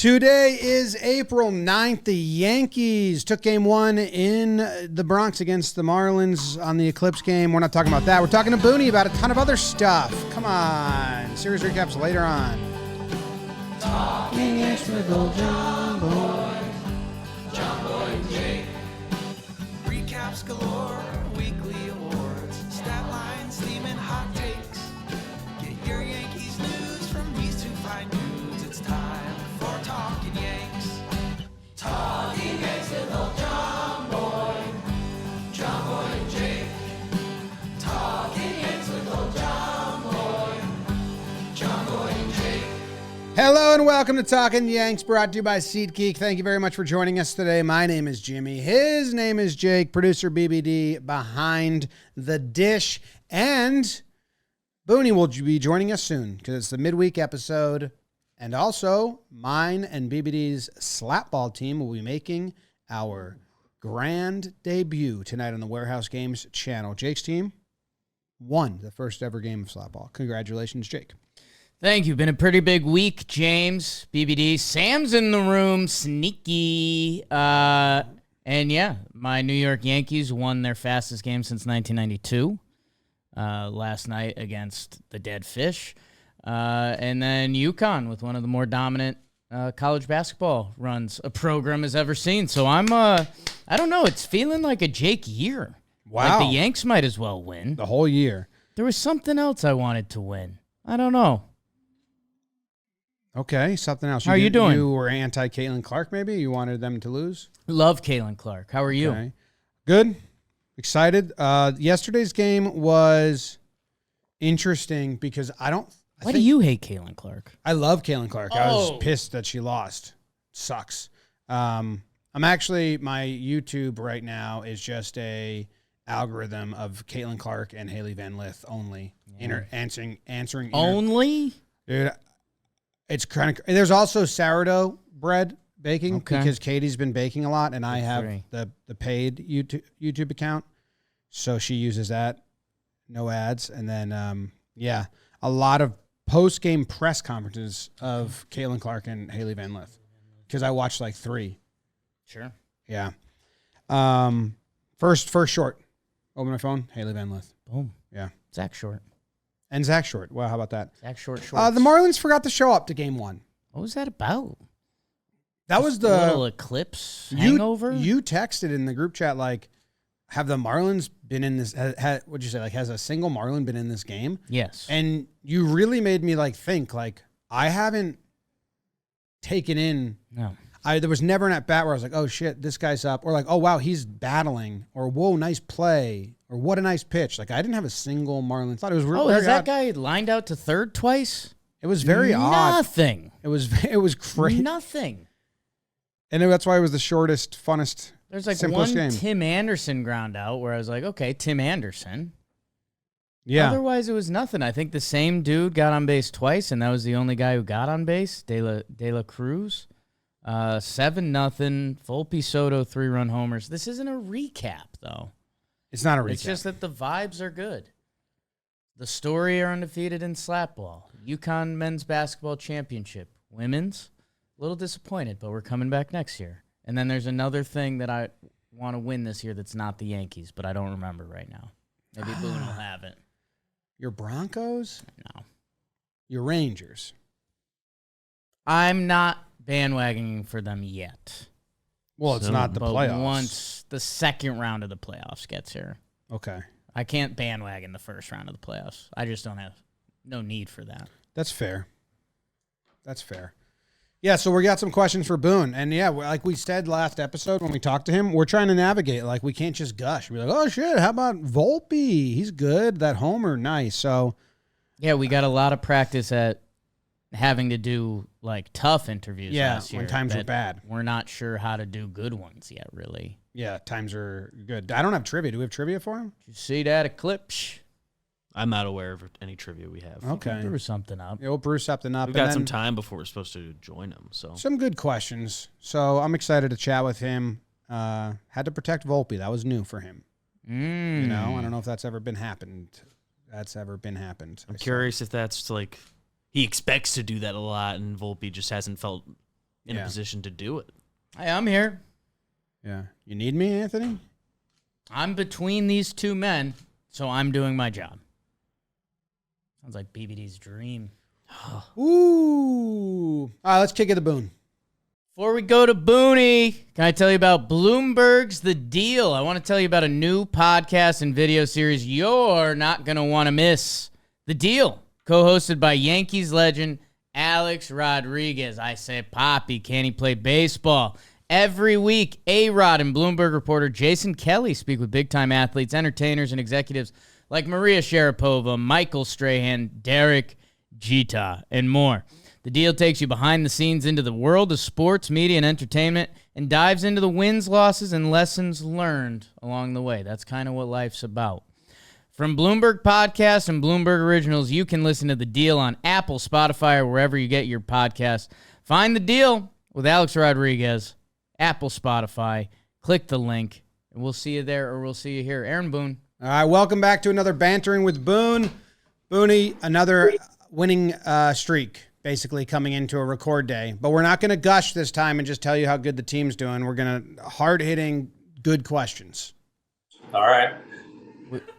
Today is April 9th. The Yankees took game one in the Bronx against the Marlins on the Eclipse game. We're not talking about that. We're talking to Boone about a ton of other stuff. Come on. Series recaps later on. Talking Yanks with old John Boy and Jake. Recaps galore, weekly awards, stat lines, theme, and hot takes. Get your Yankees news from these two fine dudes. It's time for Talkin' Yanks. Talking Yanks with old John Boy and Jake. Talking Yanks with old John Boy and Jake. Hello and welcome to Talkin' Yanks, brought to you by SeatGeek. Thank you very much for joining us today. My name is Jimmy. His name is Jake, producer BBD behind the dish. And Boone will be joining us soon because it's the midweek episode. And also, mine and BBD's slapball team will be making our grand debut tonight on the Warehouse Games channel. Jake's team won the first ever game of slapball. Congratulations, Jake. Thank you. Been a pretty big week, James, BBD. Sam's in the room, sneaky. And yeah, my New York Yankees won their fastest game since 1992 last night against the Dead Fish. And then UConn with one of the more dominant college basketball runs a program has ever seen. So I'm, I don't know, it's feeling like a Jake year. Wow. Like the Yanks might as well win. The whole year. There was something else I wanted to win. I don't know. Okay, something else. How are you doing? You were anti-Caitlin Clark, maybe? You wanted them to lose? Love Caitlin Clark. How are you? Okay. Good. Excited. Yesterday's game was interesting because Why do you hate Caitlin Clark? I love Caitlin Clark. I was Oh. pissed that she lost. Sucks. I'm actually, my YouTube right now is just a algorithm of Caitlin Clark and Haley Van Lith only. Answering. Only? Dude, it's kind of. There's also sourdough bread baking because Katie's been baking a lot, and I have the paid YouTube account, so she uses that. No ads, and then a lot of post game press conferences of Caitlin Clark and Haley Van Lith because I watched like 3. Sure. Yeah. First short. Open my phone. Haley Van Lith. Boom. Yeah. Zach Short. And Zach Short. Wow, how about that? Zach Short. The Marlins forgot to show up to game 1. What was that about? That was the little eclipse hangover? You texted in the group chat, like, have the Marlins been in this? What'd you say? Like, has a single Marlin been in this game? Yes. And you really made me like think, like, I haven't taken in. No. There was never an at bat where I was like, oh shit, this guy's up, or like, oh wow, he's battling, or whoa, nice play, or what a nice pitch. Like, I didn't have a single Marlin thought. It was really has that guy lined out to third twice? It was very odd. Nothing. It was crazy. Nothing. And that's why it was the shortest, funnest. There's like simplest one game. Tim Anderson ground out where I was like, okay, Tim Anderson. Yeah. Otherwise, it was nothing. I think the same dude got on base twice, and that was the only guy who got on base, De La Cruz. 7-0. Volpe Soto 3-run homers. This isn't a recap, though. It's not a recap. It's just that the vibes are good. The Story are undefeated in slapball. UConn men's basketball championship. Women's, a little disappointed, but we're coming back next year. And then there's another thing that I want to win this year that's not the Yankees, but I don't remember right now. Maybe Boone will have it. Your Broncos? No. Your Rangers? I'm not bandwagoning for them yet. Well, it's not the but playoffs. Once the second round of the playoffs gets here. Okay. I can't bandwagon the first round of the playoffs. I just don't have no need for that. That's fair. That's fair. Yeah, so we got some questions for Boone. And yeah, like we said last episode when we talked to him, we're trying to navigate. Like, we can't just gush. We're like, oh, shit, how about Volpe? He's good. That homer, nice. So, yeah, we got a lot of practice at having to do, like, tough interviews last year. when times were bad. We're not sure how to do good ones yet, really. Yeah, times are good. I don't have trivia. Do we have trivia for him? Did you see that eclipse? I'm not aware of any trivia we have. Okay. Brew something up. Yeah, we'll brew something up. We've got some time before we're supposed to join him. So some good questions. So I'm excited to chat with him. Had to protect Volpe. That was new for him. You know, I don't know if that's ever been happened. I'm curious if that's like he expects to do that a lot, and Volpe just hasn't felt in a position to do it. Hey, I'm here. Yeah. You need me, Anthony? I'm between these two men, so I'm doing my job. Sounds like BBD's dream. Ooh. All right, let's kick it to Boone. Before we go to Booney, can I tell you about Bloomberg's The Deal? I want to tell you about a new podcast and video series you're not going to want to miss. The Deal, co-hosted by Yankees legend Alex Rodriguez. I say, Poppy, can he play baseball? Every week, A-Rod and Bloomberg reporter Jason Kelly speak with big-time athletes, entertainers, and executives like Maria Sharapova, Michael Strahan, Derek Jeter, and more. The Deal takes you behind the scenes into the world of sports, media, and entertainment and dives into the wins, losses, and lessons learned along the way. That's kind of what life's about. From Bloomberg Podcasts and Bloomberg Originals, you can listen to The Deal on Apple, Spotify, or wherever you get your podcasts. Find The Deal with Alex Rodriguez, Apple, Spotify. Click the link, and we'll see you there or we'll see you here. Aaron Boone. All right, welcome back to another Bantering with Boone. Booney, another winning streak, basically coming into a record day. But we're not going to gush this time and just tell you how good the team's doing. We're going to hard-hitting, good questions. All right.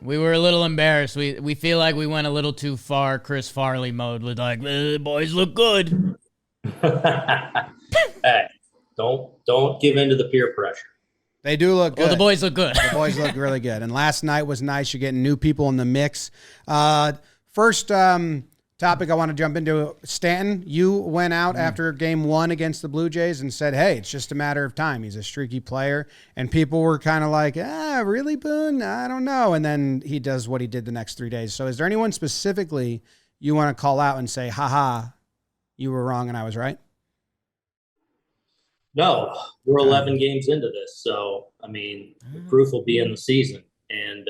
We were a little embarrassed. We feel like we went a little too far Chris Farley mode with like, the boys look good. Hey, don't give in to the peer pressure. They do look good. Well, the boys look good. The boys look really good. And last night was nice. You're getting new people in the mix. First topic I want to jump into, Stanton, you went out after game one against the Blue Jays and said, hey, it's just a matter of time. He's a streaky player. And people were kind of like, really, Boone? I don't know. And then he does what he did the next 3 days. So is there anyone specifically you want to call out and say, haha, you were wrong and I was right? No, we're 11 games into this. So, I mean, the proof will be in the season. And,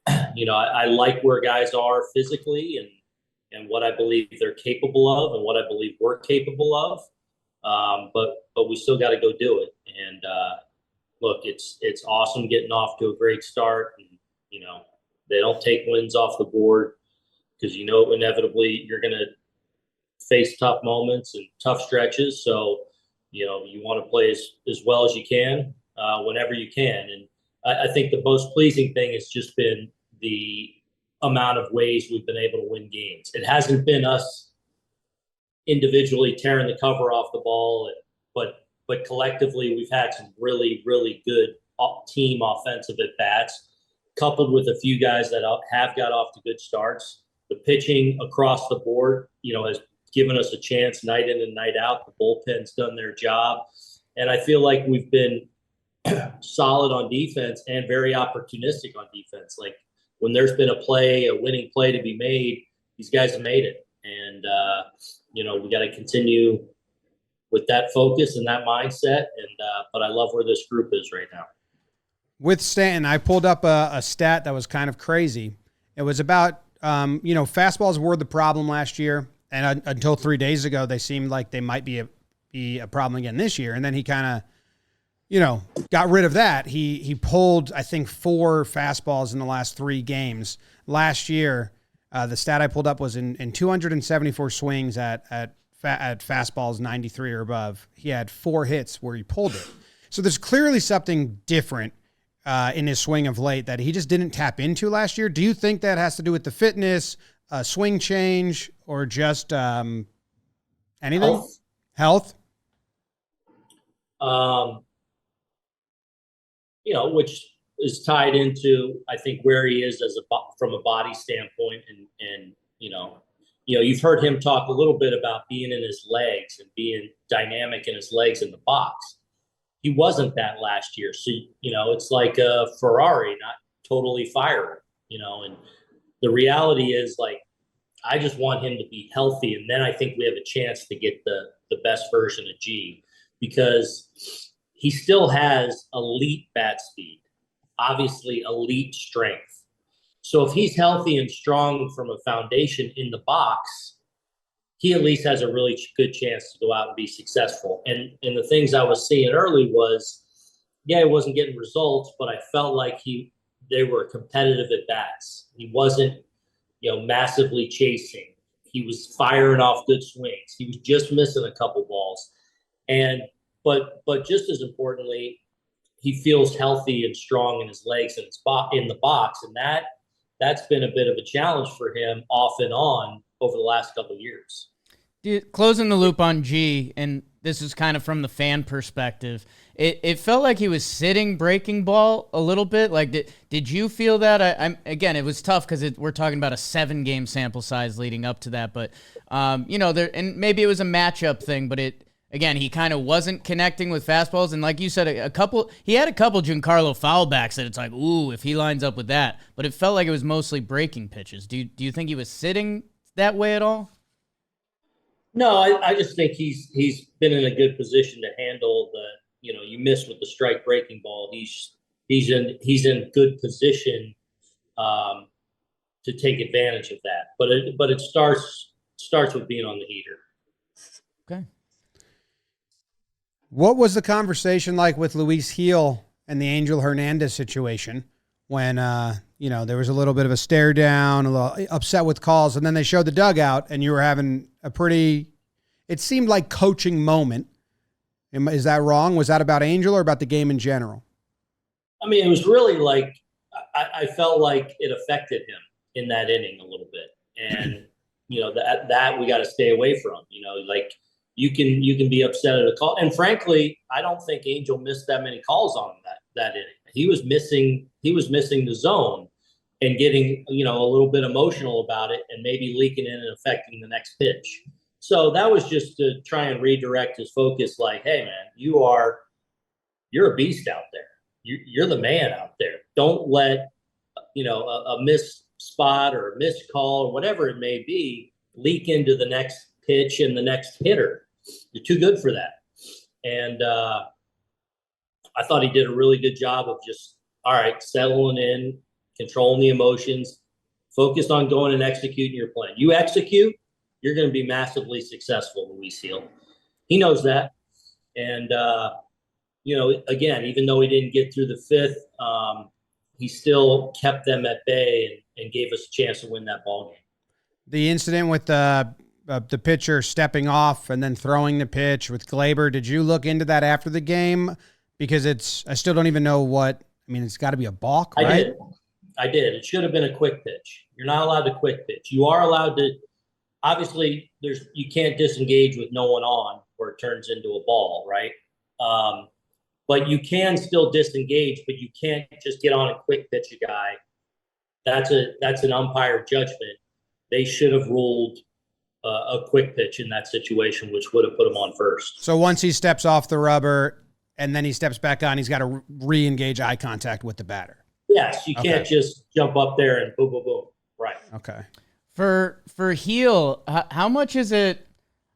I like where guys are physically and what I believe they're capable of and what I believe we're capable of. But we still got to go do it. And look, it's awesome getting off to a great start. And, they don't take wins off the board because, inevitably you're going to face tough moments and tough stretches. So, you want to play as well as you can whenever you can. And I think the most pleasing thing has just been the amount of ways we've been able to win games. It hasn't been us individually tearing the cover off the ball, but collectively we've had some really, really good team offensive at-bats, coupled with a few guys that have got off to good starts. The pitching across the board, has given us a chance night in and night out. The bullpen's done their job. And I feel like we've been solid on defense and very opportunistic on defense. Like when there's been a winning play to be made, these guys have made it. And, we got to continue with that focus and that mindset. And but I love where this group is right now. With Stanton, I pulled up a stat that was kind of crazy. It was about, fastballs were the problem last year. And until 3 days ago, they seemed like they might be a problem again this year. And then he kind of, got rid of that. He pulled, I think, 4 fastballs in the last 3 games. Last year, the stat I pulled up was in 274 swings at fastballs 93 or above. He had 4 hits where he pulled it. So there's clearly something different in his swing of late that he just didn't tap into last year. Do you think that has to do with the fitness, swing change, or just anything? Health? Which is tied into, I think, where he is from a body standpoint. And you've heard him talk a little bit about being in his legs and being dynamic in his legs in the box. He wasn't that last year. So, it's like a Ferrari, not totally firing, and the reality is, like, I just want him to be healthy. And then I think we have a chance to get the best version of G, because he still has elite bat speed, obviously elite strength. So if he's healthy and strong from a foundation in the box, he at least has a really good chance to go out and be successful. And the things I was seeing early was, he wasn't getting results, but I felt like they were competitive at bats. He wasn't, massively chasing. He was firing off good swings. He was just missing a couple balls. And but just as importantly, he feels healthy and strong in his legs and in the box, and that's been a bit of a challenge for him off and on over the last couple of years. Closing the loop on G, and this is kind of from the fan perspective. It felt like he was sitting breaking ball a little bit. Like, did you feel that? Again, it was tough because we're talking about a 7-game sample size leading up to that. But and maybe it was a matchup thing. But again, he kind of wasn't connecting with fastballs. And like you said, he had a couple Giancarlo foul backs that it's like, ooh, if he lines up with that. But it felt like it was mostly breaking pitches. Do you think he was sitting that way at all? No, I just think he's been in a good position to handle you missed with the strike breaking ball. He's in good position to take advantage of that. But it starts with being on the heater. Okay. What was the conversation like with Luis Gil and the Angel Hernandez situation when there was a little bit of a stare down, a little upset with calls, and then they showed the dugout and you were having a pretty, it seemed like coaching moment. Is that wrong? Was that about Angel or about the game in general? I mean, it was really like, I felt like it affected him in that inning a little bit. And, that we got to stay away from, like you can be upset at a call. And frankly, I don't think Angel missed that many calls on him that inning. He was missing the zone and getting, a little bit emotional about it and maybe leaking in and affecting the next pitch. So that was just to try and redirect his focus like, hey, man, you're a beast out there. You're the man out there. Don't let, a missed spot or a missed call or whatever it may be leak into the next pitch and the next hitter. You're too good for that. And I thought he did a really good job of just, all right, settling in, controlling the emotions, focused on going and executing your plan. You execute, you're going to be massively successful, Luis Gil. He knows that. And, again, even though he didn't get through the fifth, he still kept them at bay and gave us a chance to win that ball game. The incident with the pitcher stepping off and then throwing the pitch with Glaber, did you look into that after the game? Because I still don't even know it's got to be a balk, right? I did. It should have been a quick pitch. You're not allowed to quick pitch. You are allowed to. Obviously, you can't disengage with no one on or it turns into a ball, right? But you can still disengage, but you can't just get on and quick pitch a guy. That's an umpire judgment. They should have ruled a quick pitch in that situation, which would have put him on first. So once he steps off the rubber and then he steps back on, he's got to re-engage eye contact with the batter. Yes, you can't just jump up there and boom, boom, boom. Right. Okay. For Gil, how much is it?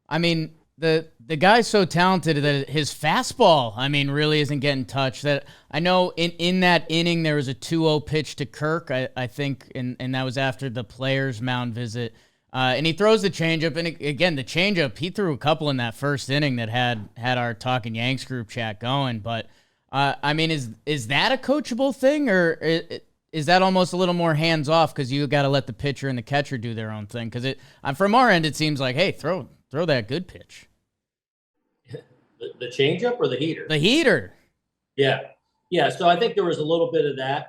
I mean, the guy's so talented that his fastball, really isn't getting touched. That I know in that inning there was a 2-0 pitch to Kirk, I think, and that was after the players' mound visit. And he throws the changeup, and again, the changeup, he threw a couple in that first inning that had our Talkin Yanks group chat going. But is that a coachable thing, or is that almost a little more hands off because you got to let the pitcher and the catcher do their own thing? Because from our end, it seems like, hey, throw that good pitch. The changeup or the heater? The heater. Yeah. So I think there was a little bit of that.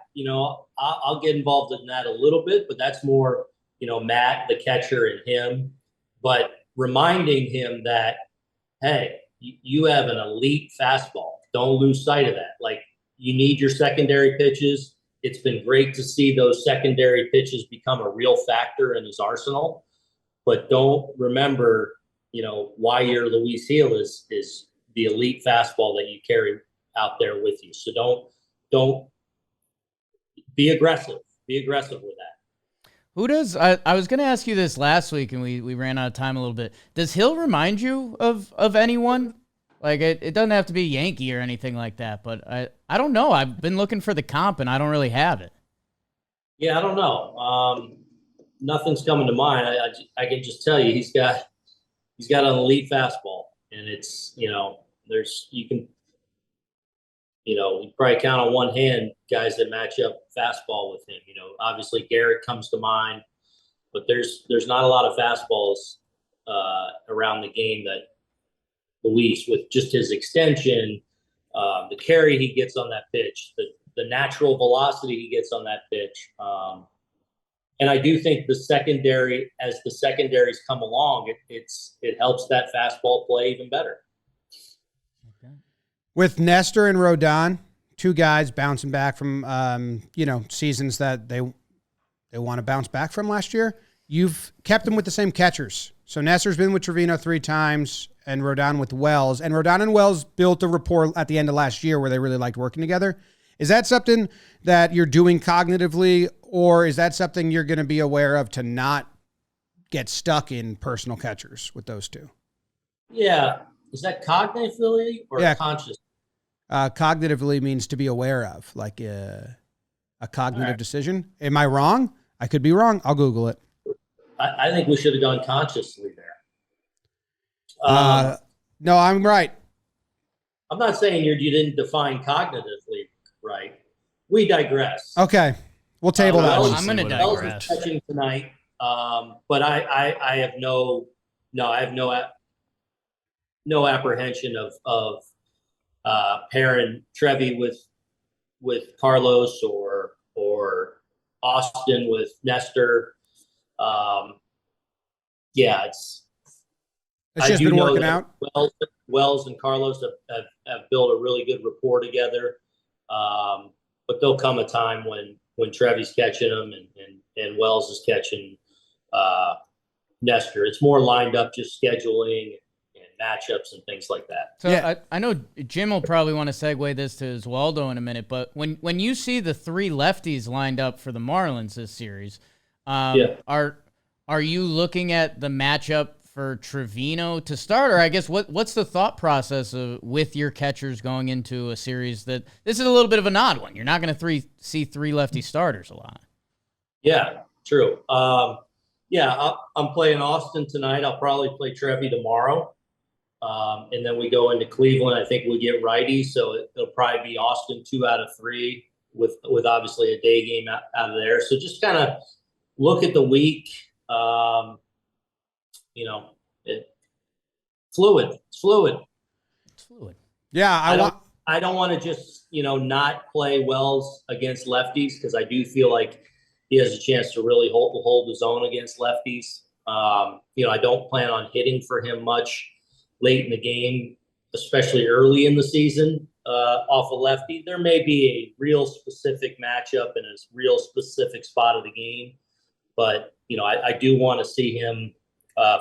I'll get involved in that a little bit, but that's more, Matt, the catcher, and him. But reminding him that, hey, you have an elite fastball. Don't lose sight of that. Like, you need your secondary pitches. It's been great to see those secondary pitches become a real factor in his arsenal. But don't remember, why your Luis Gil is the elite fastball that you carry out there with you. So don't be aggressive. Be aggressive with that. Who does? I was going to ask you this last week, and we ran out of time a little bit. Does Gil remind you of anyone? Like, it doesn't have to be Yankee or anything like that, but I don't know. I've been looking for the comp, and I don't really have it. Yeah, I don't know. Nothing's coming to mind. I can just tell you he's got an elite fastball, and it's, you probably count on one hand guys that match up fastball with him. Obviously Garrett comes to mind, but there's not a lot of fastballs around the game that beliefs with just his extension, the carry he gets on that pitch, the natural velocity he gets on that pitch. And I do think as the secondaries come along, it helps that fastball play even better. Okay. With Nestor and Rodon, two guys bouncing back from, seasons that they want to bounce back from last year, you've kept them with the same catchers. So Nestor's been with Trevino 3 times and Rodon with Wells. And Rodon and Wells built a rapport at the end of last year where they really liked working together. Is that something that you're doing cognitively, or is that something you're going to be aware of to not get stuck in personal catchers with those two? Yeah. Is that cognitively or conscious? Cognitively means to be aware of, like a cognitive decision. Am I wrong? I could be wrong. I'll Google it. I think we should have gone consciously there. No, I'm right. I'm not saying you didn't define cognitively right. We digress. Okay. We'll table that one. I'm going to Wells is digress. catching tonight, but I have no apprehension of pairing Trevi with Carlos or Austin with Nestor. It's just been working out. Wells and Carlos have built a really good rapport together. But there'll come a time when Trevi's catching them and Wells is catching Nestor. It's more lined up just scheduling and matchups and things like that. So Yeah. I know Jim will probably want to segue this to Oswaldo in a minute, but when you see the 3 lefties lined up for the Marlins this series, are you looking at the matchup for Trevino to start, or I guess what's the thought process with your catchers going into a series that this is a little bit of an odd one? You're not going to see 3 lefty starters a lot. Yeah, true. I'm playing Austin tonight. I'll probably play Trevi tomorrow. And then we go into Cleveland. I think we get righty, so it'll probably be Austin 2 out of 3 with obviously a day game out of there. So just kind of look at the week. It's fluid. Yeah, I don't want to just, not play Wells against lefties, because I do feel like he has a chance to really hold his own against lefties. I don't plan on hitting for him much late in the game, especially early in the season off a lefty. There may be a real specific matchup in a real specific spot of the game, but I do want to see him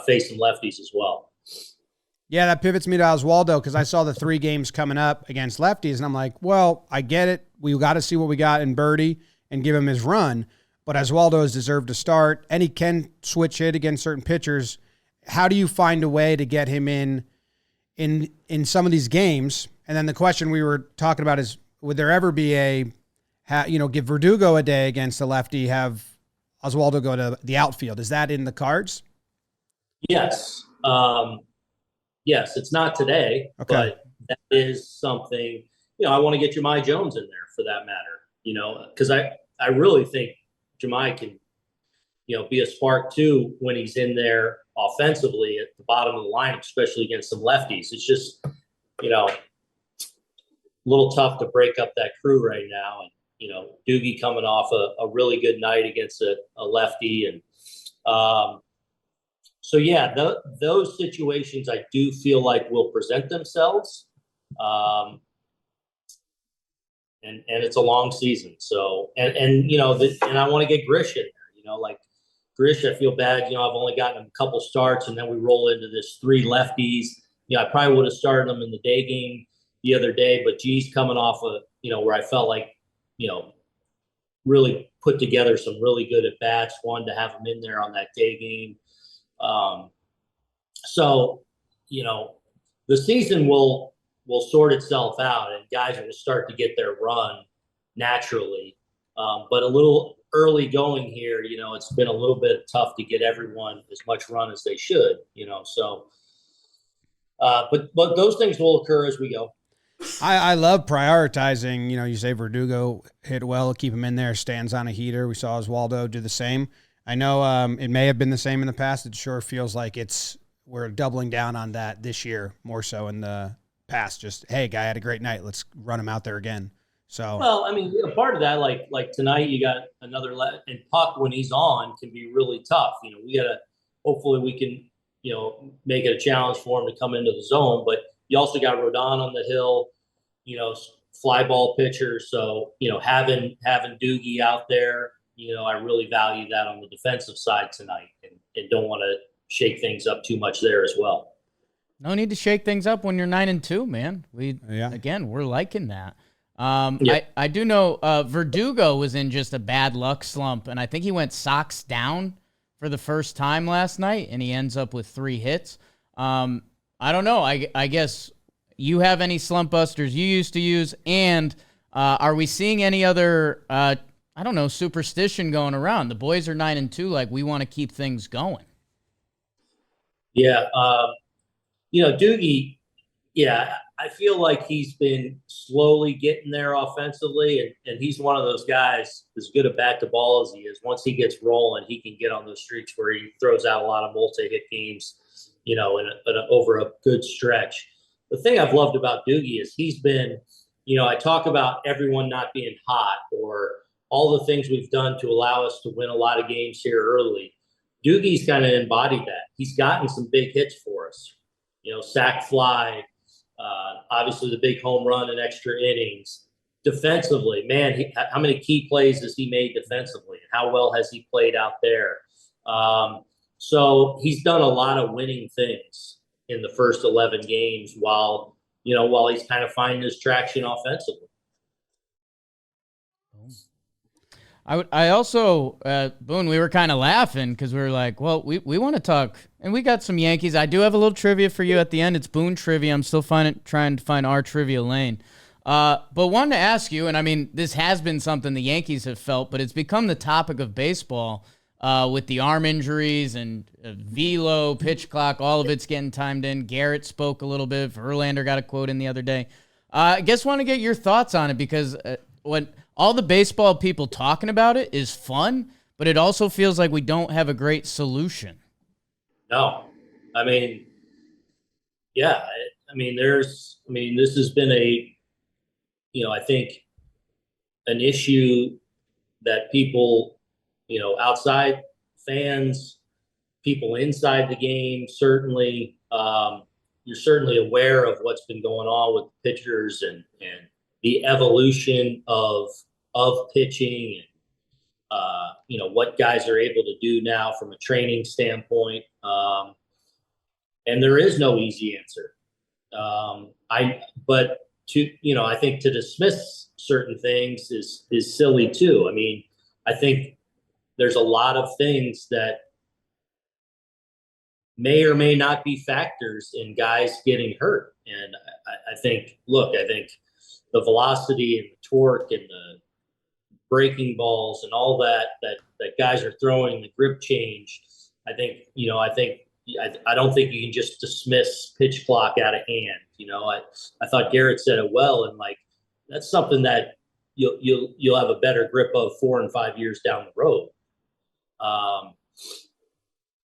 face some lefties as well. Yeah, that pivots me to Oswaldo, because I saw the 3 games coming up against lefties, and I'm like, well, I get it. We got to see what we got in Berti and give him his run, but Oswaldo has deserved to start, and he can switch hit against certain pitchers. How do you find a way to get him in some of these games? And then the question we were talking about is, would there ever be give Verdugo a day against a lefty, have Oswaldo go to the outfield? Is that in the cards? Yes. Yes, it's not today, but that is something, I want to get Jahmai Jones in there for that matter, because I really think Jahmai can, be a spark too when he's in there offensively at the bottom of the line, especially against some lefties. It's just, a little tough to break up that crew right now. And, Doogie coming off a really good night against a lefty. And, those situations I do feel like will present themselves. And it's a long season. So, and I want to get Grish in there, like Grish, I feel bad. I've only gotten him a couple starts, and then we roll into this 3 lefties. I probably would have started him in the day game the other day, but G's coming off where I felt like, really put together some really good at bats. Wanted to have him in there on that day game. The season will sort itself out, and guys will start to get their run naturally. But a little early going here, it's been a little bit tough to get everyone as much run as they should, but those things will occur as we go. I love prioritizing. You say Verdugo hit well, keep him in there, stands on a heater. We saw Oswaldo do the same. I know it may have been the same in the past. It sure feels like it's we're doubling down on that this year more so in the past. Just, hey, guy had a great night. Let's run him out there again. So, Well, I mean, a part of that, like tonight, you got another and Puck when he's on can be really tough. We gotta hopefully we can make it a challenge for him to come into the zone. But you also got Rodon on the hill, fly ball pitcher. So having Doogie out there, I really value that on the defensive side tonight, and don't want to shake things up too much there as well. No need to shake things up when you're 9-2, man. Again, we're liking that. I do know Verdugo was in just a bad luck slump, and I think he went socks down for the first time last night, and he ends up with 3 hits. I don't know. I guess you have any slump busters you used to use, and are we seeing any other, superstition going around? The boys are 9-2, like we want to keep things going. Yeah. Doogie, I feel like he's been slowly getting there offensively, and he's one of those guys as good a bat to ball as he is. Once he gets rolling, he can get on those streaks where he throws out a lot of multi-hit games, over a good stretch. The thing I've loved about Doogie is he's been, I talk about everyone not being hot or all the things we've done to allow us to win a lot of games here early. Doogie's kind of embodied that. He's gotten some big hits for us, sack fly, obviously the big home run and extra innings. Defensively, man, how many key plays has he made defensively? How well has he played out there? So he's done a lot of winning things in the first 11 games while he's kind of finding his traction offensively. I also, Boone, we were kind of laughing because we were like, well, we want to talk, and we got some Yankees. I do have a little trivia for you at the end. It's Boone trivia. I'm still trying to find our trivia lane. But wanted to ask you, and I mean, this has been something the Yankees have felt, but it's become the topic of baseball with the arm injuries and velo, pitch clock, all of it's getting timed in. Garrett spoke a little bit. Verlander got a quote in the other day. I guess want to get your thoughts on it because when all the baseball people talking about it is fun, but it also feels like we don't have a great solution. No, I mean, this has been I think an issue that people, outside fans, people inside the game, certainly, you're certainly aware of what's been going on with the pitchers and the evolution of pitching and what guys are able to do now from a training standpoint. And there is no easy answer. I think to dismiss certain things is silly too. I mean, I think there's a lot of things that may or may not be factors in guys getting hurt. And I think the velocity and the torque and the breaking balls and all that guys are throwing, the grip change. I don't think you can just dismiss pitch clock out of hand. I thought Garrett said it well, and that's something that you'll have a better grip of 4 and 5 years down the road.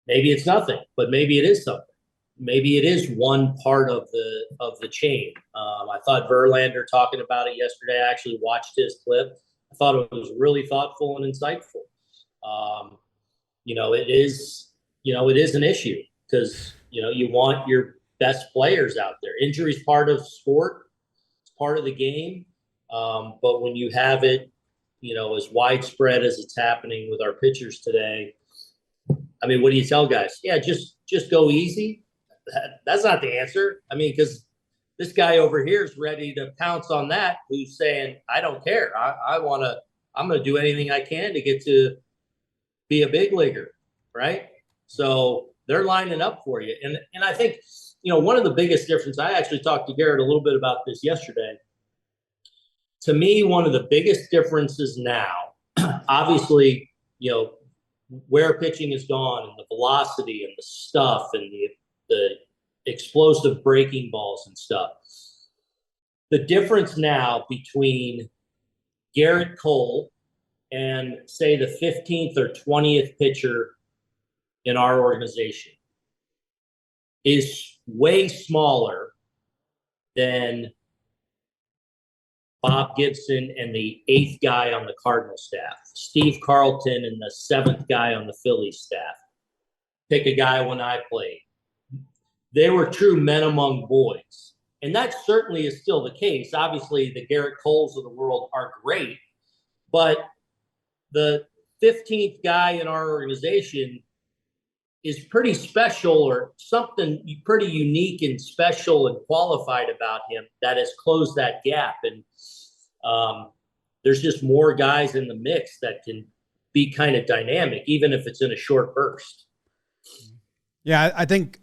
Maybe it's nothing, but maybe it is something. Maybe it is one part of the chain. I thought Verlander talking about it yesterday. I actually watched his clip. I thought it was really thoughtful and insightful. It is an issue because you want your best players out there. Injury's part of sport. It's part of the game. But when you have it, as widespread as it's happening with our pitchers today, I mean, what do you tell guys? Yeah, just go easy. That's not the answer. I mean, because this guy over here is ready to pounce on that, who's saying, I don't care. I'm going to do anything I can to get to be a big leaguer, right? So they're lining up for you. And I think, one of the biggest differences, I actually talked to Garrett a little bit about this yesterday. To me, one of the biggest differences now, obviously, where pitching has gone and the velocity and the stuff and the explosive breaking balls and stuff. The difference now between Garrett Cole and, say, the 15th or 20th pitcher in our organization is way smaller than Bob Gibson and the 8th guy on the Cardinal staff, Steve Carlton and the 7th guy on the Phillies staff. Pick a guy when I played. They were true men among boys. And that certainly is still the case. Obviously, the Garrett Coles of the world are great, but the 15th guy in our organization is pretty special, or something pretty unique and special and qualified about him that has closed that gap. And there's just more guys in the mix that can be kind of dynamic, even if it's in a short burst. Yeah, I think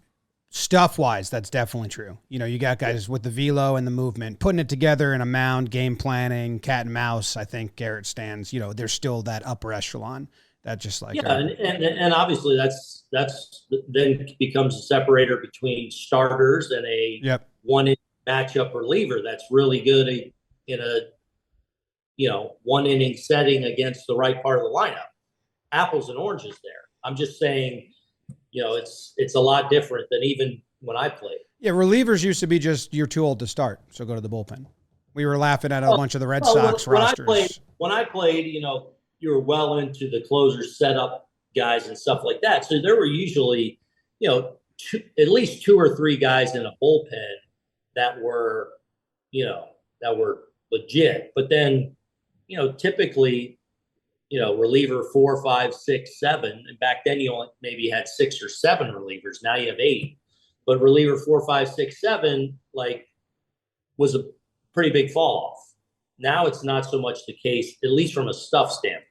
stuff-wise, that's definitely true. You know, you got guys with the velo and the movement, putting it together in a mound, game planning, cat and mouse. I think Garrett stands, you know, there's still that upper echelon. That just like and obviously that's then becomes a separator between starters and a one matchup reliever that's really good in a one inning setting against the right part of the lineup. Apples and oranges there. I'm just saying, it's a lot different than even when I played. Yeah, relievers used to be just you're too old to start, so go to the bullpen. We were laughing at a bunch of the Red Sox rosters. When I played, you were well into the closer setup guys and stuff like that. So there were usually, at least 2 or 3 guys in a bullpen that were legit. But then, typically, reliever 4, 5, 6, 7. And back then you only maybe had 6 or 7 relievers. Now you have 8. But reliever 4, 5, 6, 7, was a pretty big fall off. Now it's not so much the case, at least from a stuff standpoint.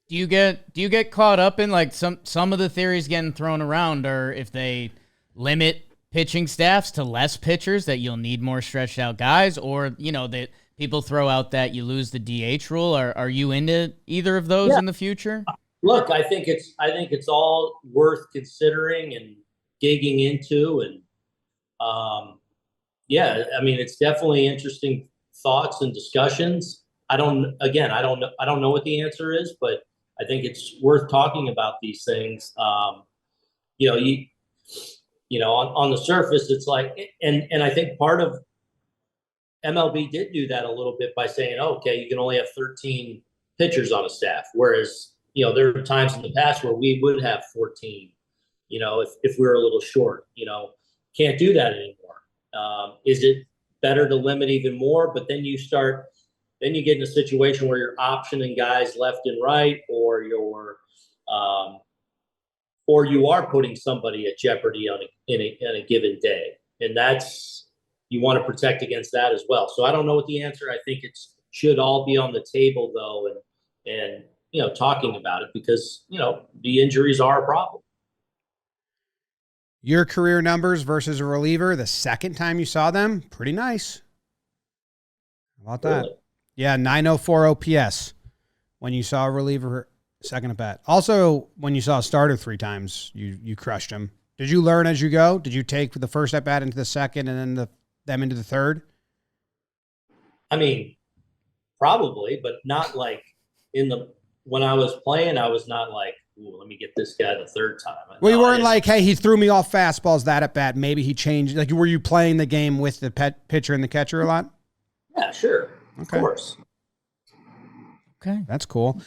Do you get caught up in some of the theories getting thrown around, or if they limit pitching staffs to less pitchers that you'll need more stretched out guys, or that people throw out that you lose the DH rule? Are you into either of those in the future? Look, I think it's all worth considering and digging into, and it's definitely interesting thoughts and discussions. I don't know what the answer is, but I think it's worth talking about these things. On the surface, it's like, and I think part of MLB did do that a little bit by saying, okay, you can only have 13 pitchers on a staff. Whereas, there are times in the past where we would have 14, if we were a little short, can't do that anymore. Is it better to limit even more? But then you get in a situation where you're optioning guys left and right, or you are putting somebody at jeopardy in a given day. And you want to protect against that as well. So I don't know what the answer. I think it should all be on the table though. And talking about it, because, the injuries are a problem. Your career numbers versus a reliever the second time you saw them, pretty nice. How about that? Really? Yeah, 904 OPS when you saw a reliever second at bat. Also, when you saw a starter 3 times, you crushed him. Did you learn as you go? Did you take the first at bat into the second and then them into the third? I mean, probably, but not like when I was playing, I was not like, ooh, let me get this guy the third time. Well, you weren't like, hey, he threw me off fastballs that at bat. Maybe he changed. Like, were you playing the game with the pitcher and the catcher a lot? Yeah, sure. Okay. Of course. Okay. That's cool.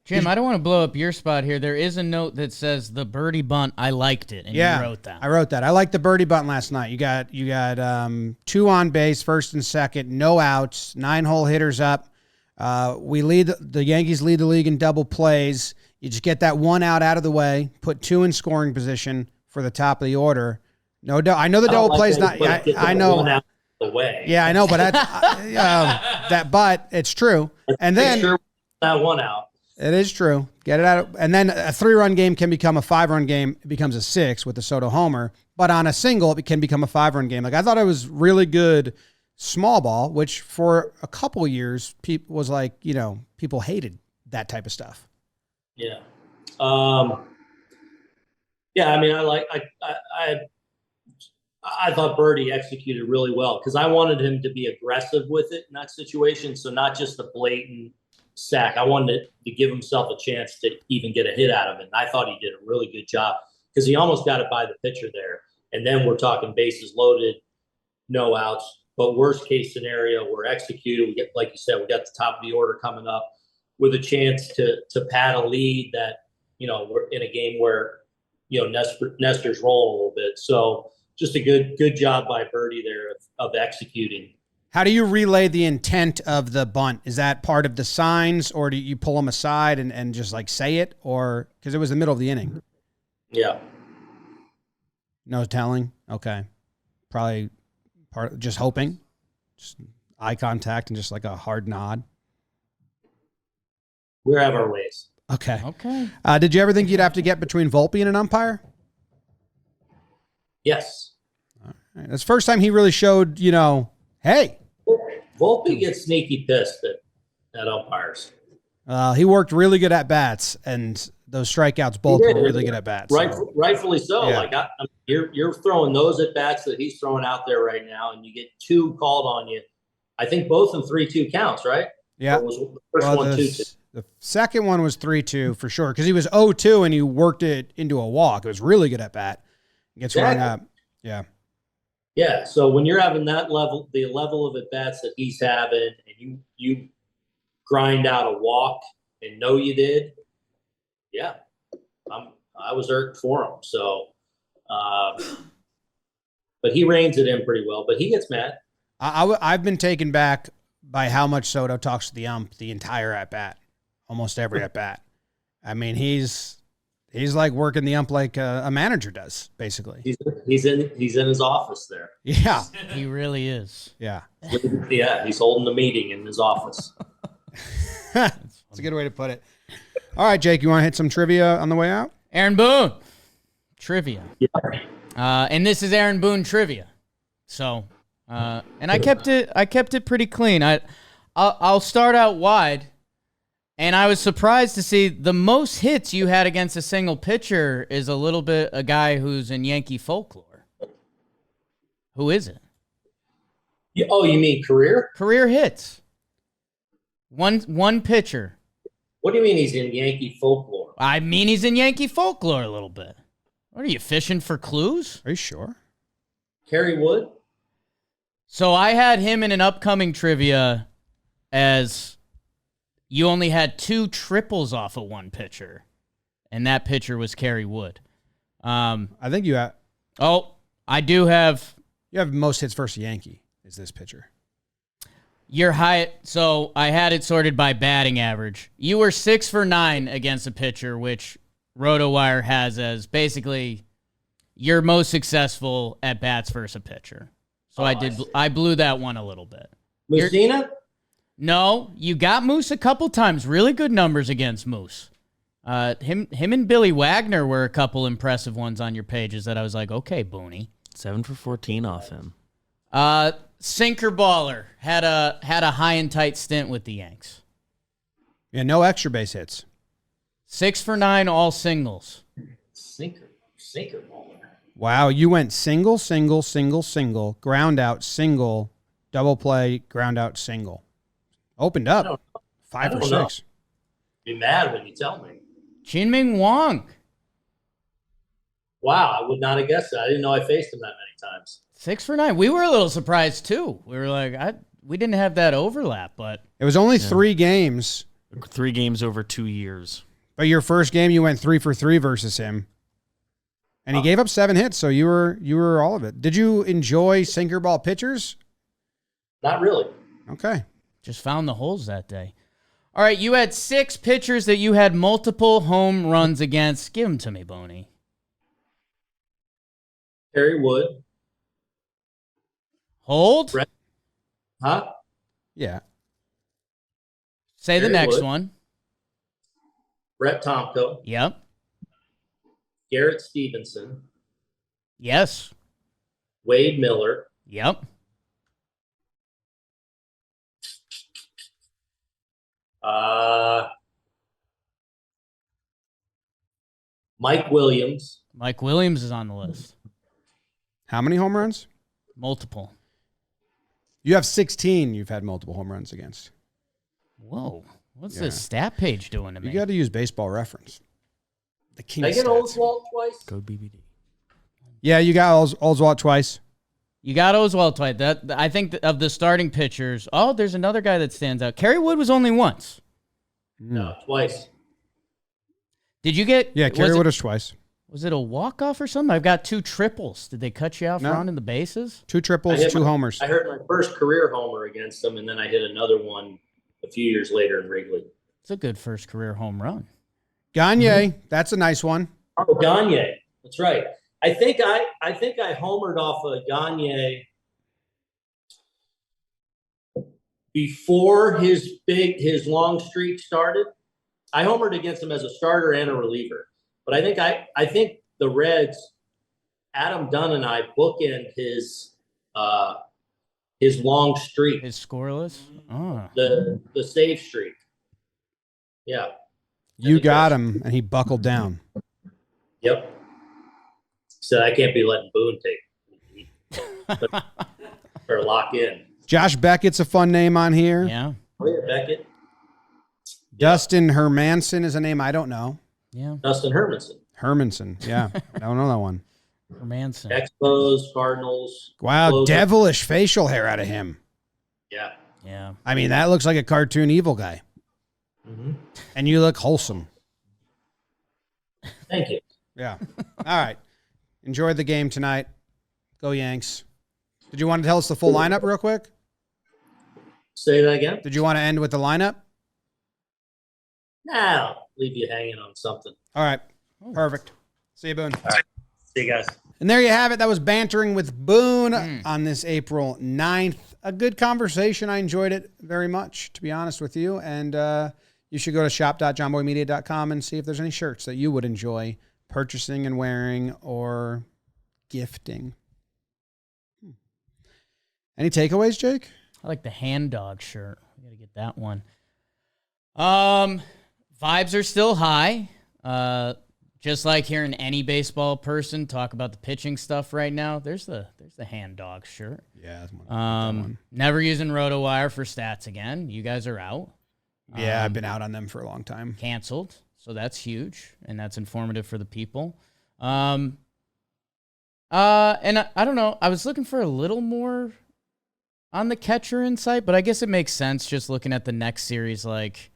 Jim, I don't want to blow up your spot here. There is a note that says the Berti bunt, I liked it, and you wrote that. I wrote that. I liked the Berti bunt last night. You got 2 on base, first and second, no outs, 9-hole hitters up. The Yankees lead the league in double plays. You just get that 1 out of the way, put 2 in scoring position for the top of the order. No doubt. I know the double play's not. I know. 1 out of the way. Yeah, I know, but that's but it's true. And then sure that 1 out. It is true. Get it out. And then a 3-run game can become a 5-run game. It becomes a 6 with the Soto homer. But on a single, it can become a 5-run game. Like, I thought it was really good small ball, which for a couple years was like, people hated that type of stuff. Yeah. I mean, I thought Berti executed really well, because I wanted him to be aggressive with it in that situation. So not just the blatant sack. I wanted to give himself a chance to even get a hit out of it. And I thought he did a really good job, because he almost got it by the pitcher there. And then we're talking bases loaded, no outs. But worst case scenario, we're executed. We get, like you said, we got the top of the order coming up with a chance to pad a lead that, we're in a game where, Nestor's rolling a little bit. So just a good job by Berti there of executing. How do you relay the intent of the bunt? Is that part of the signs, or do you pull them aside and just like say it, or because it was the middle of the inning? Yeah. No telling. Okay. Probably just hoping, just eye contact and just like a hard nod. We have our ways. Okay. Okay. Did you ever think you'd have to get between Volpe and an umpire? Yes. All right. That's the first time he really showed, hey. Volpe gets sneaky pissed at umpires. He worked really good at bats, and those strikeouts both were really good at bats. Rightfully so. Yeah. Like you're throwing those at bats that he's throwing out there right now, and you get 2 called on you. I think both in 3-2 counts, right? Yeah. Or was the first one 2-2? The second one was 3-2 for sure, because he was 0-2 and he worked it into a walk. It was really good at bat. Gets rung up. Yeah. Yeah. So when you're having the level of at bats that he's having, and you grind out a walk and know you did, yeah, I was irked for him. So, but he reins it in pretty well. But he gets mad. I've been taken back by how much Soto talks to the ump the entire at bat, almost every at bat. I mean, he's like working the ump like a manager does, basically. He's in his office there. Yeah, He really is. yeah. Yeah, he's holding the meeting in his office. That's a good way to put it. All right, Jake, you want to hit some trivia on the way out? Aaron Boone. Trivia. Yeah. And this is Aaron Boone trivia. So, and I kept it pretty clean. I'll start out wide, and I was surprised to see the most hits you had against a single pitcher is a little bit a guy who's in Yankee folklore. Who is it? Oh, you mean career? Career hits. One pitcher. What do you mean he's in Yankee folklore? I mean he's in Yankee folklore a little bit. What are you fishing for clues? Are you sure? Kerry Wood? So I had him in an upcoming trivia as you only had 2 triples off of one pitcher, and that pitcher was Kerry Wood. I think you have. Oh, I do have. You have most hits versus Yankee. Is this pitcher? Your high. So I had it sorted by batting average. You were 6 for 9 against a pitcher, which RotoWire has as basically your most successful at bats versus a pitcher. So I blew that one a little bit. Musina? No, you got Moose a couple times. Really good numbers against Moose. Him and Billy Wagner were a couple impressive ones on your pages that I was like, okay, Booney. 7 for 14 off him. Sinker baller had a high and tight stint with the Yanks. Yeah, no extra base hits. 6 for 9, all singles. Sinker baller. Wow, you went single, single, single, single, ground out, single, double play, ground out, single. Opened up 5 or 6. Be mad when you tell me. Chin-Ming Wong. Wow, I would not have guessed that. I didn't know I faced him that many times. 6 for 9. We were a little surprised too. We were like, we didn't have that overlap, but It was only 3 games, 3 games over 2 years. but your first game you went 3 for 3 versus him. And he gave up 7 hits, so you were all of it. Did you enjoy sinker ball pitchers? Not really. Okay. just found the holes that day. All right, you had 6 pitchers that you had multiple home runs against. Give them to me, Boney. Kerry Wood. Hold. Brett. Huh? Yeah. Say the Kerry next Wood. one. Brett Tomko. Yep. Garrett Stevenson. Yes. Wade Miller. Yep. Mike Williams. Mike Williams is on the list. How many home runs? Multiple. You have 16 you've had multiple home runs against. Whoa. What's Yeah. this stat page doing to me? You got to use Baseball Reference. The king Did I of get stats. Oswald twice? Code BBD. Yeah, you got Oswalt twice. You got Oswalt twice. I think of the starting pitchers. Oh, there's another guy that stands out. Kerry Wood was only once. No, twice. Did you get? Yeah, Kerry Wood was twice. Was it a walk-off or something? I've got 2 triples. Did they cut you out for rounding the bases? 2 triples, 2 homers. I heard my first career homer against them, and then I hit another one a few years later in Wrigley. It's a good first career home run. Gagne, that's a nice one. Oh, Gagne. That's right. I think I homered off of Gagne before his long streak started. I homered against him as a starter and a reliever. But I think the Reds, Adam Dunn and I bookend his long streak. His scoreless? Oh. The save streak. Yeah. You got him, and he buckled down. Yep. So I can't be letting Boone take or lock in. Josh Beckett's a fun name on here. Yeah. Oh, yeah, Beckett. Dustin Hermanson is a name I don't know. Yeah. Dustin Hermanson, yeah. I don't know that one. Hermanson. Expos, Cardinals. Wow, Closer. devilish facial hair out of him. Yeah. Yeah. I mean, that looks like a cartoon evil guy. Mm-hmm. And you look wholesome. Thank you. Yeah. All right. Enjoyed the game tonight. Go Yanks. Did you want to tell us the full lineup real quick? Say that again? Did you want to end with the lineup? No. Leave you hanging on something. All right. Perfect. See you, Boone. All right. See you guys. And there you have it. That was Bantering with Boone on this April 9th. A good conversation. I enjoyed it very much, to be honest with you. And you should go to shop.johnboymedia.com and see if there's any shirts that you would enjoy purchasing and wearing or gifting. Any takeaways, Jake? I like the hand dog shirt. We got to get that one. Vibes are still high. Just like hearing any baseball person talk about the pitching stuff right now, there's the hand dog shirt. Yeah, that's one. Never using RotoWire for stats again. You guys are out. Yeah, I've been out on them for a long time. Canceled. So that's huge, and that's informative for the people. And I don't know. I was looking for a little more on the catcher insight, but I guess it makes sense just looking at the next series. Like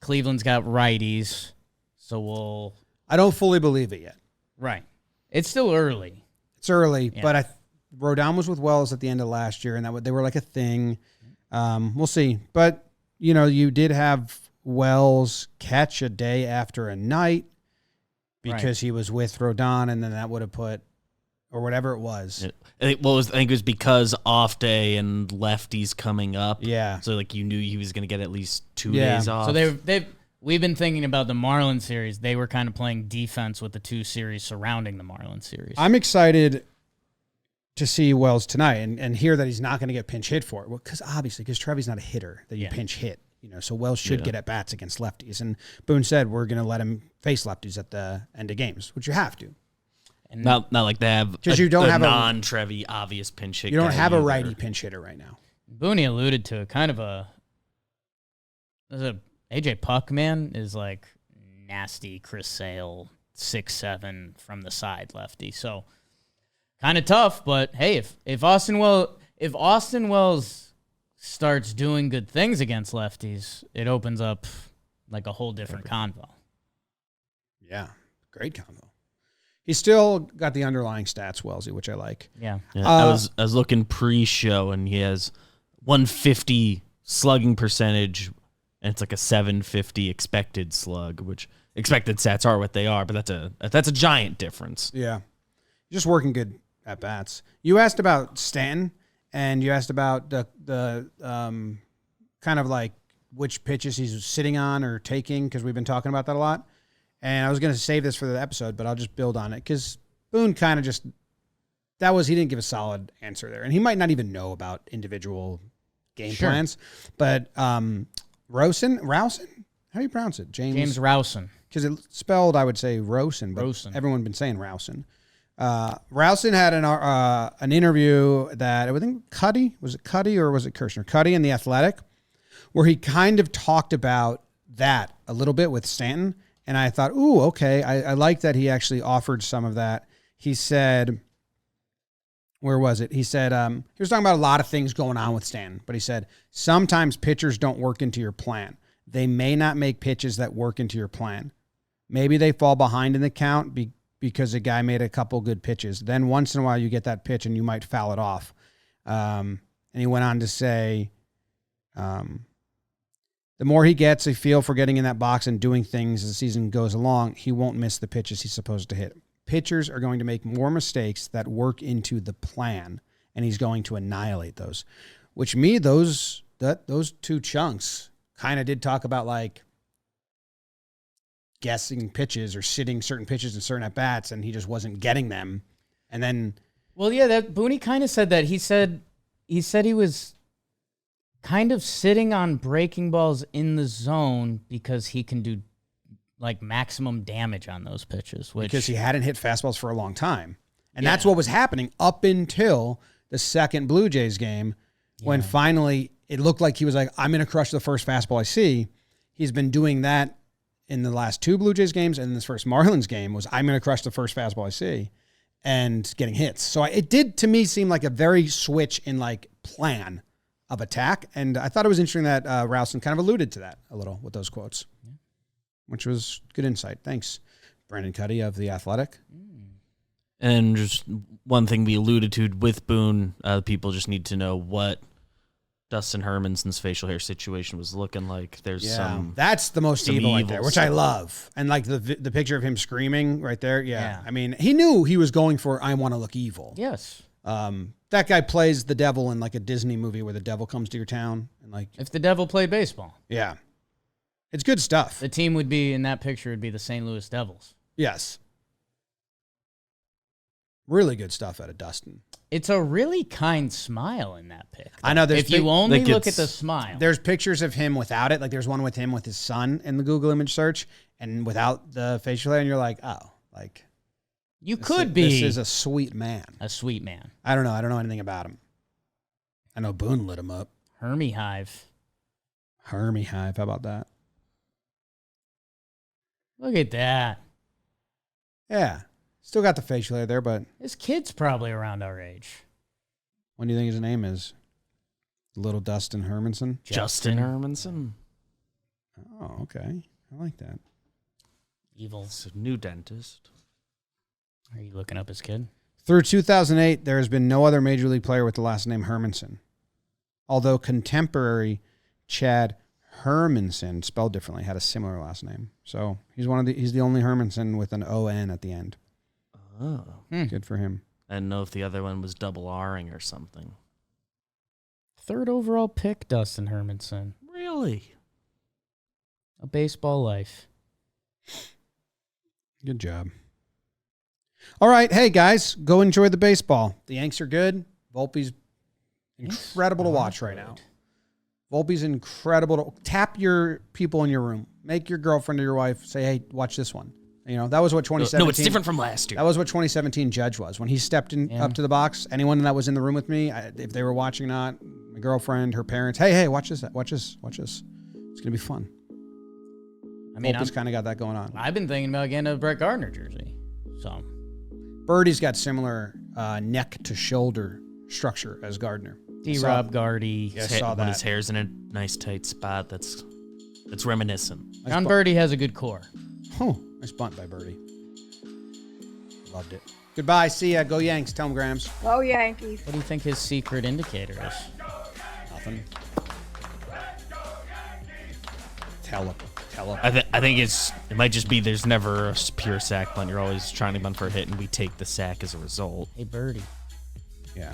Cleveland's got righties, so I don't fully believe it yet. Right. It's still early. It's early, but Rodon was with Wells at the end of last year, and they were like a thing. We'll see. But, you did have Wells catch a day after a night because he was with Rodon, and then that would have put, or whatever it was. I think it was because off day and lefties coming up. Yeah. So you knew he was going to get at least 2 days off. So we've been thinking about the Marlins series. They were kind of playing defense with the 2 series surrounding the Marlins series. I'm excited to see Wells tonight and hear that he's not going to get pinch hit for it. Well, because Trevi's not a hitter that you pinch hit. So Wells should get at bats against lefties. And Boone said we're going to let him face lefties at the end of games, which you have to. And not like they have you don't have non-Trevi obvious pinch hit. You don't have a righty pinch hitter right now. Boone alluded to kind of AJ Puck, man, is like nasty Chris Sale, 6'7" from the side lefty. So kind of tough, but hey, if Austin Wells starts doing good things against lefties, it opens up like a whole different convo. Yeah, great convo. He's still got the underlying stats, Wellsy, which I like. Yeah. I was looking pre-show, and he has 150 slugging percentage, and it's like a 750 expected slug, which expected stats are what they are, but that's a giant difference. Yeah. Just working good at bats. You asked about Stanton, and you asked about the kind of like which pitches he's sitting on or taking, because we've been talking about that a lot. And I was going to save this for the episode, but I'll just build on it because Boone kind of he didn't give a solid answer there. And he might not even know about individual game plans. But Rowson? How do you pronounce it? James Rowson. Because it's spelled, I would say, Rowson, but everyone's been saying Rowson. Rowson had an interview that, I think was it Cuddy or was it Kirshner? Cuddy in The Athletic, where he kind of talked about that a little bit with Stanton. And I thought, ooh, okay. I like that he actually offered some of that. He said where was it? He said, he was talking about a lot of things going on with Stanton, but he said, sometimes pitchers don't work into your plan. They may not make pitches that work into your plan. Maybe they fall behind in the count because a guy made a couple good pitches. Then once in a while you get that pitch and you might foul it off. And he went on to say, the more he gets a feel for getting in that box and doing things as the season goes along, he won't miss the pitches he's supposed to hit. Pitchers are going to make more mistakes that work into the plan, and he's going to annihilate those. Which those two chunks kind of did talk about like guessing pitches or sitting certain pitches and certain at-bats, and he just wasn't getting them. And then... Well, yeah, that Boone kind of said that. He said he was kind of sitting on breaking balls in the zone because he can do like maximum damage on those pitches. Because he hadn't hit fastballs for a long time. And that's what was happening up until the second Blue Jays game when finally it looked like he was like, I'm going to crush the first fastball I see. He's been doing that in the last two Blue Jays games, and this first Marlins game was, I'm going to crush the first fastball I see, and getting hits. So it did, to me, seem like a very switch in like plan of attack. And I thought it was interesting that Ralston kind of alluded to that a little with those quotes. Which was good insight. Thanks, Brandon Cuddy of The Athletic. And just one thing we alluded to with Boone, people just need to know what Dustin Hermanson's facial hair situation was looking like. There's that's the most evil right there, which stuff. I love. And like the picture of him screaming right there. Yeah. I mean, he knew he was going for, I want to look evil. Yes. That guy plays the devil in like a Disney movie where the devil comes to your town. And like, If the devil played baseball. Yeah. It's good stuff. The team would be, in that picture, would be the St. Louis Devils. Yes. Really good stuff out of Dustin. It's a really kind smile in that pic. I know. If you only look at the smile. There's pictures of him without it. Like there's one with him with his son in the Google image search and without the facial hair. And you're like, oh, like. You could be. This is a sweet man. A sweet man. I don't know. I don't know anything about him. I know Boone lit him up. Hermie Hive. How about that? Look at that. Yeah. Still got the facial hair there, but... His kid's probably around our age. What do you think his name is? Little Dustin Hermanson? Justin Hermanson. Oh, okay. I like that. Evil. It's a new dentist. Are you looking up his kid? Through 2008, there has been no other Major League player with the last name Hermanson. Although contemporary Chad Hermanson, spelled differently, had a similar last name. So he's the only Hermanson with an O-N at the end. Oh. Good for him. I didn't know if the other one was double R-ing or something. Third overall pick, Dustin Hermanson. Really? A baseball life. Good job. All right. Hey, guys, go enjoy the baseball. The Yanks are good. Volpe's incredible to watch right now. Volpe's incredible. Tap your people in your room. Make your girlfriend or your wife say, hey, watch this one. You know, that was what 2017. No, it's different from last year. That was what 2017 Judge was. When he stepped in up to the box, anyone that was in the room with me, if they were watching or not, my girlfriend, her parents, hey, watch this. It's going to be fun. I mean, Volpe's kind of got that going on. I've been thinking about getting a Brett Gardner jersey. So, Berti's got similar neck to shoulder structure as Gardner. D-Rob Gardy. Yeah, I saw that. When his hair's in a nice tight spot, that's reminiscent. John Berti has a good core. Oh, nice bunt by Berti. Loved it. Goodbye. See ya. Go Yanks. Tell him, Grams. Go Yankees. What do you think his secret indicator is? Nothing. Tell him. I think it might just be there's never a pure sack bunt. You're always trying to bunt for a hit, and we take the sack as a result. Hey, Berti. Yeah.